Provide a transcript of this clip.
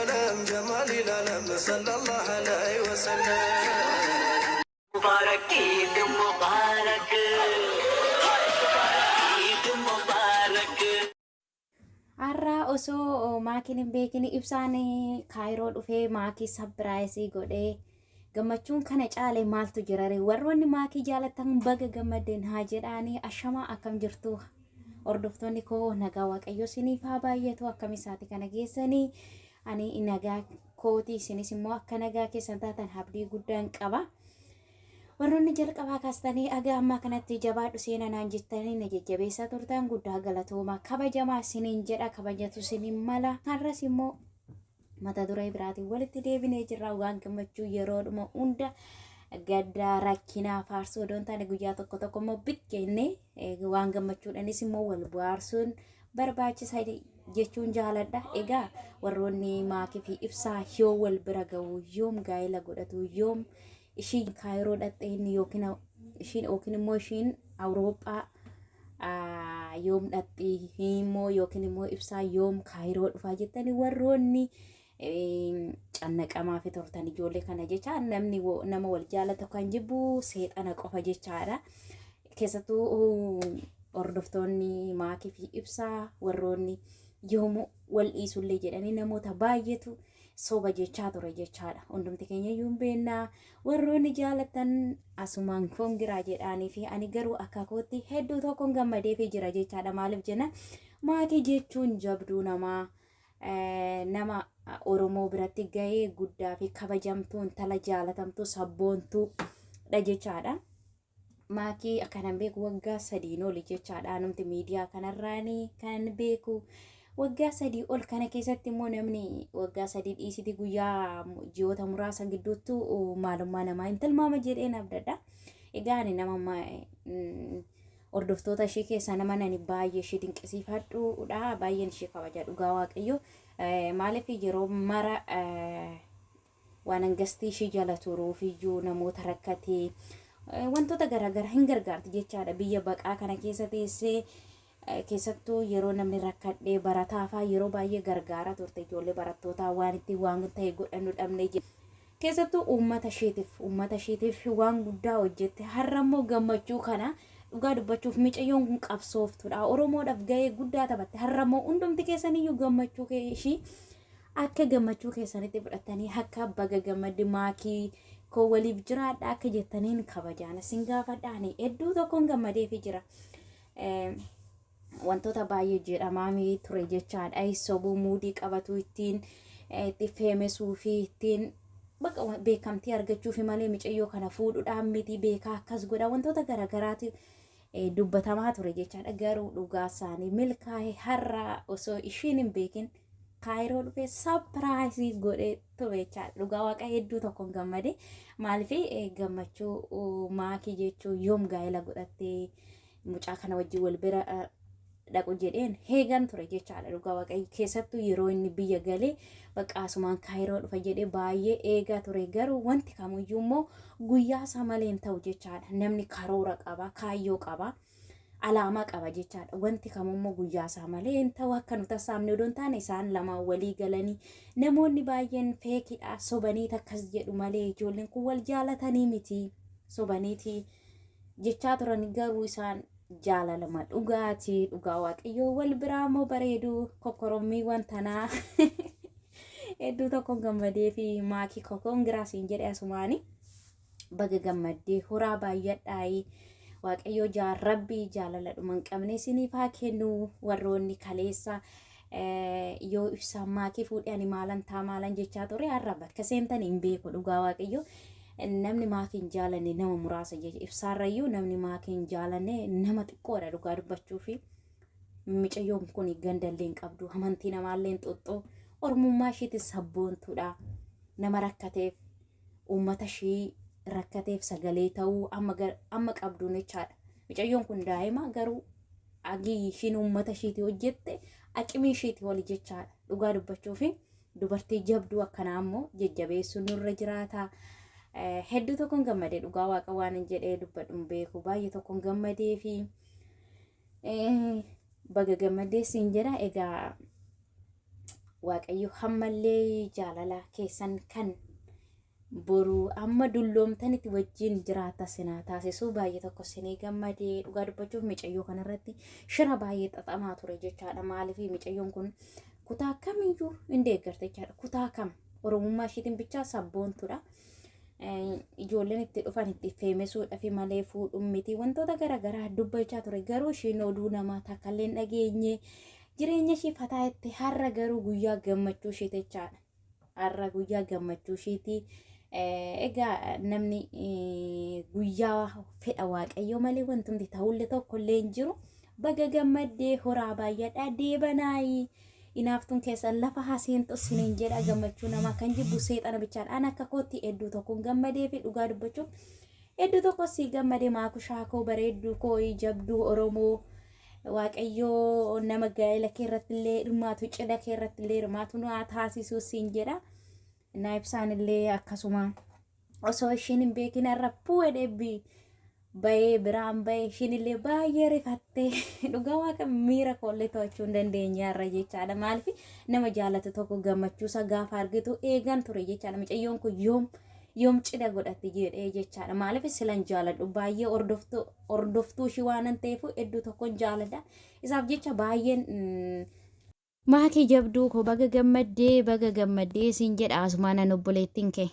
العالم جمال العالم صلى الله عليه وسلم مبارك عيد مبارك عيد مبارك Arraa osoo maakiin hin beekin Ibsaan Kaayiroo dhufee maakii sabiraayisii godhee gammachuun kana caalee maaltu jirare warroonni maakii jaalatan baga gammadeen haa jedhaanii ashamaa akkam jirtu hordoftoonni koo nagaa waaqayyo siniif haa baay'atu akkam isaati kana geessanii ani nagaa kooti sinis immoo akka nagaa keessan taatan abdii guddaan qaba. warroonni jalqabaa kaastanii aga amma kanatti jabaadhu seenaa naan jettanii na jajjabeessaa turtan guddaa galatooma kabajamaa siniin jedha kabajatu siniin mala har'as immoo mata duree biraatiin walitti deebinee jirra waan gammachuu yeroodhuma hunda gaddaa rakkinaa faarsuu odoon taane guyyaa tokko tokko immoo bitkenne waan gammachuudhanis immoo wal bohaarsuun barbaachisaa jechuun jaaladha. Egaa warroonni maakii fi ibsaa yoo wal bira ga'u yoom gaa'ela godhatu yoom ishiin Kaayiroo dhattee yookiin immoo ishiin Awurooppaa yoom dhattee immoo yookiin immoo ibsaa yoom Kaayiroo dhufaa jettanii warroonni cannaqamaa fi turtan ijoollee kana jecha namni nama wal jaalatu kan jibbu seexana qofa jechaadha. Keessattuu hordoftoonni maakii fi ibsaa warroonni yoom wal dhiisullee jedhanii namoota baay'eetu soba jechaa ture jechaadha. Hundumti keenya iyyuu beennaa warroonni jaalatan asumaan kongiraa jedhaanii fi ani garuu akka kootti hedduu tokkoon gammadee fi jira jechaadha. Maaliif jenna maatii jechuun jabduu nama Oromoo biratti gahee guddaa fi kabajamtuu intala jaalatamtuu sabboontuu dha jechaadha. Maakii akkanan beeku waggaa 3 oli jechaadha. Namti miidiyaa kanarraanii kan beeku waggaa 3 ol kana keessatti immoo namni waggaa 3 dhiisiti guyyaa ji'oota muraasa gidduutti maalummaa namaa hin tilmaama jedheen abdadha. Egaa ani nama hordoftoota ishee keessaa nama nani baay'ee ishee dinqisiifadhuudha. Baay'een ishee kabaja dhugaa waaqayyo. Maaliif yeroo mara waan hangastii ishee jala turuuf iyyuu namoota rakkatee wantoota garaagaraa hin gargaarti jechaadha. Biyya baqaa kana keessa teessee keessattuu yeroo namni rakkadhee barataafaa yeroo baay'ee gargaara turte ijoollee barattootaa waan itti waan ta'e godhannu dhabne keessattuu uummata isheetiif waan guddaa hojjette. Har'a immoo gammachuu kana dhugaa dubbachuuf micayyoon kun qabsooftuudha. Oromoodhaaf gahee guddaa taphatte. Har'a immoo hundumti keessaniyyuu gammachuu ishii akka gammachuu keessanitti fudhattanii akka baga gammaddi maakii koo waliif jiraadha akka jettaniin kabajaan isin gaafadhaani hedduu tokkoon gammadeefi jira. Wantoota baay'ee jedhamaami ture jechaadha. Sobuu muudii qabatu ittiin itti feemesuu fi ittiin beekamtii argachuu fi malee micayyoo kana fuudhuudhaan miti beekaa akkas godha wantoota garaagaraati dubbatamaa ture jechaadha. Garuu dhugaa isaanii milkaa'ee har'a osoo ishiin hin beekin Kaayiroo dhufee sapiraayisii godhee ture jechaadha. Dhugaa waaqa hedduu tokkoon gammade. Maaliif gammachuu maakii jechuun yoom gaa'ela godhattee mucaa kana wajjin wal bira dhaqu jedheen heegan ture jechaadha. Dhugaa waaqayyo keessattuu yeroo inni biyya galee bakka asumaan Kaayiroo dhufa jedhee baay'ee eegaa ture. Garuu wanti kamuyyuu immoo guyyaa isaa malee hin ta'u jechaadha. Namni karoora qaba, kaayyoo qaba, alaamaa qaba jechaadha. Wanti kamummoo guyyaa isaa malee hin ta'u akka nuti tasaafne odoon taane isaan lamaan walii galanii namoonni baay'een feekidha sobanii akkas jedhu malee ijoolleen kun wal jaalatanii miti sobaniiti jechaa turan. Garuu isaan jaalalama dhugaati dhugaa waaqayyoo wal biraa moo bareedu kokoromii wantanaa hedduu tokkoon gammadee fi maakii kokoon giraasiin jedhe asumaani baga gammadee horaa baay'adhaayi. Waaqayyoo jaarrabbii jaalala dhuman qabne isiniif haa kennu. Warroonni kaleessa yoo ibsaan maakii fuudhee ani maalan jechaa ture har'a bakka seentan hin beeku dhugaa waaqayyoo. Namni maakii hin jaalanne nama muraasa jecha ibsaarrayyuu namni maakii hin jaalanne nama xiqqoodha dhugaa dubbachuu fi micayyoon kun gandallee hin qabdu amantii namaallee hin xoxxoo ormummaa isheetti sabboontuudha. Nama rakkateef uummata ishee rakkateef sagalee ta'uu amma qabduun jechaadha. Micayyoon kun daa'ima garuu agii ishiin uummata isheetii hojjette aqimii isheetii oli jechaadha. Dhugaa dubbachuu fi dubartii jabduu akkanaa immoo jajjabeessuun nurra jiraata. Hedduu tokkoon gammadee dhugaa waaqa waan hin jedhee dubbadhuun beeku baay'ee tokkoon gammadee fi baga gammadee siin jedha. Egaa waaqayyo hammallee jaalala keessan kan boru amma dulloomtanitti wajjin jiraata sinaa taasisuu baay'ee tokko sinii gammadee dhugaa dubbachuuf micayyoo kanarratti shira baay'ee xaxamaa ture jechaadha. Maaliif micayyoon kun kutaa kamiyyuu hin deeggarte jechaadha. Kutaa kam oromummaa ishiitiin bichaa sabboontudha. Ijoolleen itti dhufan itti feemisuudhaaf malee fuudhuun miti wantoota garaagaraa dubbachaa ture. Garuu ishiin oduu namaa takkallee dhageenye jireenya ishii fataa itti har'a garuu guyyaa gammachuu ishii jechaadha. Har'a guyyaa gammachuu ishiiti. Egaa namni guyyaa fedha waaqayyo malee wantumti ta'ullee tokkollee hin jiru. Baga gammaddee horaa baay'adhaa deebanaayi. Inaaftuun keessan lafa hasiintu siniin jedha gammachuu namaa kan jibbu seexana bichaadha. An akka kootti hedduu tokkoon gammadee fi dhugaa dubbachuuf hedduu tokko si gammadee maakushaa koo bareedduu koo jabduu Oromoo waaqayyoo nama gaa'ela kee irratti illee hirmaatu cidha kee irratti illee hirmaatu nu haa taasisuu siin jedha. Na Ibsaan illee akkasuma osoo ishiin hin beekin har'a pu'ee deebii bayee biraan bayee ishiin illee baay'ee rifattee dhugaa waaqa miira koollee to'achuu hin dandeenye har'a jechaadha. Maaliif nama jaalatu tokko gammachuusa gaafa argitu eegan ture jechaadha. Micayyoon kun yoom cidha godhatti jedhee jechaadha. Maaliif silan jaaladhu baay'ee hordoftuu ishii waan ta'eef hedduu tokkoon jaaladha. Isaaf jecha baay'een makii jabduu ko baga gammaddee siin jedha asumaan obboleettiin kee.